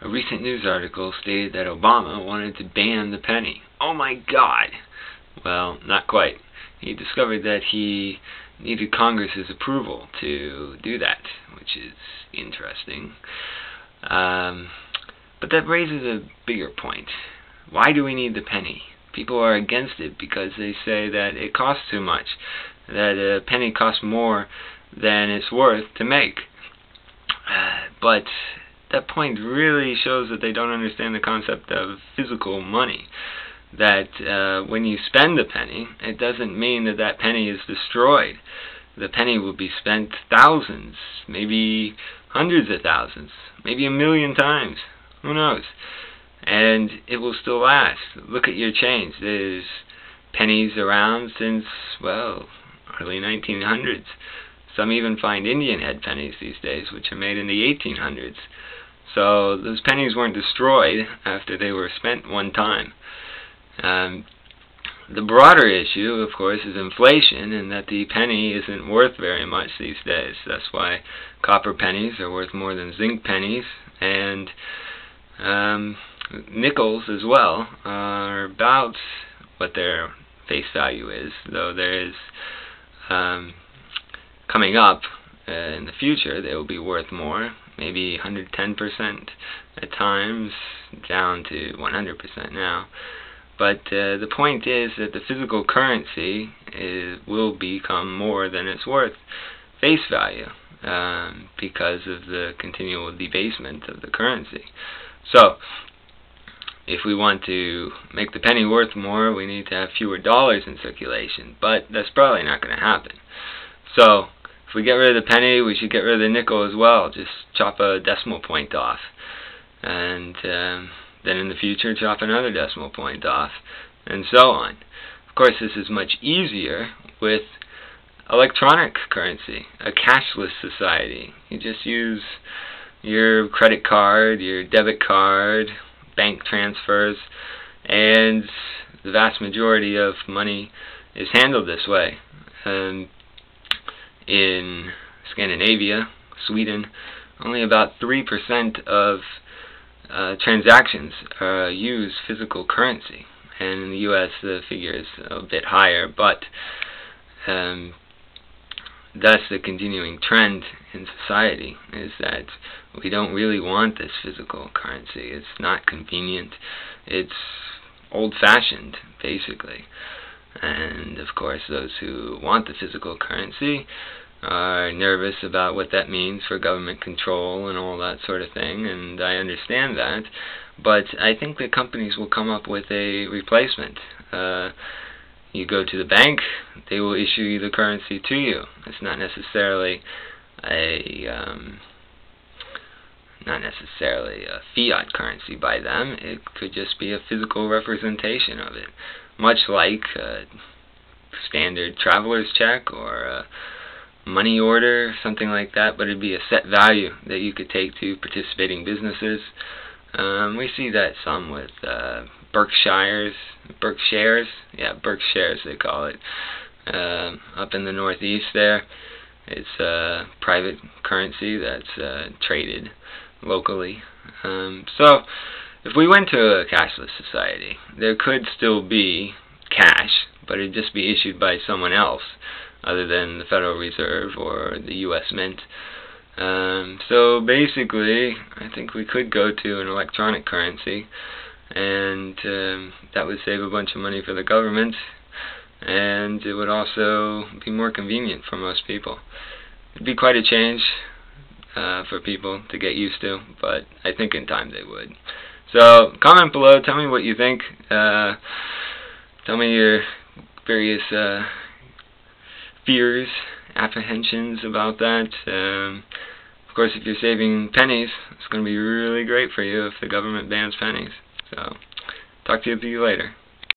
A recent news article stated that Obama wanted to ban the penny. Oh my God! Well, not quite. He discovered that he needed Congress's approval to do that, which is interesting. But that raises a bigger point. Why do we need the penny? People are against it because they say that it costs too much, that a penny costs more than it's worth to make. But that point really shows that they don't understand the concept of physical money. That when you spend a penny, it doesn't mean that that penny is destroyed. The penny will be spent thousands, maybe hundreds of thousands, maybe 1,000,000 times. Who knows? And it will still last. Look at your change. There's pennies around since, well, early 1900s. Some even find Indian head pennies these days, which are made in the 1800s. So those pennies weren't destroyed after they were spent one time. The broader issue, of course, is inflation, and that the penny isn't worth very much these days. That's why copper pennies are worth more than zinc pennies, and nickels as well are about what their face value is, though there is coming up in the future they will be worth more, maybe 110% at times, down to 100% now. But the point is that the physical currency will become more than it's worth face value because of the continual debasement of the currency. So, if we want to make the penny worth more, we need to have fewer dollars in circulation, but that's probably not going to happen. So, if we get rid of the penny, we should get rid of the nickel as well. Just chop a decimal point off. And then in the future, chop another decimal point off, and so on. Of course, this is much easier with electronic currency, a cashless society. You just use your credit card, your debit card, bank transfers, and the vast majority of money is handled this way. In Scandinavia, Sweden, only about 3% of transactions use physical currency, and in the U.S. the figure is a bit higher, but that's the continuing trend in society, is that we don't really want this physical currency. It's not convenient. It's old-fashioned, basically. And of course, those who want the physical currency are nervous about what that means for government control and all that sort of thing, and I understand that, but I think that companies will come up with a replacement. You go to the bank, they will issue you the currency to you. It's not necessarily a fiat currency by them. It could just be a physical representation of it, much like a standard traveler's check or a money order, something like that, but it'd be a set value that you could take to participating businesses. We see that some with Berkshires they call it, up in the Northeast there. It's a private currency that's traded locally. So if we went to a cashless society, there could still be cash, but it'd just be issued by someone else other than the Federal Reserve or the U.S. Mint. So basically, I think we could go to an electronic currency, and that would save a bunch of money for the government, and it would also be more convenient for most people. It'd be quite a change for people to get used to, but I think in time they would. So comment below, tell me what you think. Tell me your various fears, apprehensions about that. Of course, if you're saving pennies, it's going to be really great for you if the government bans pennies. So, talk to you later.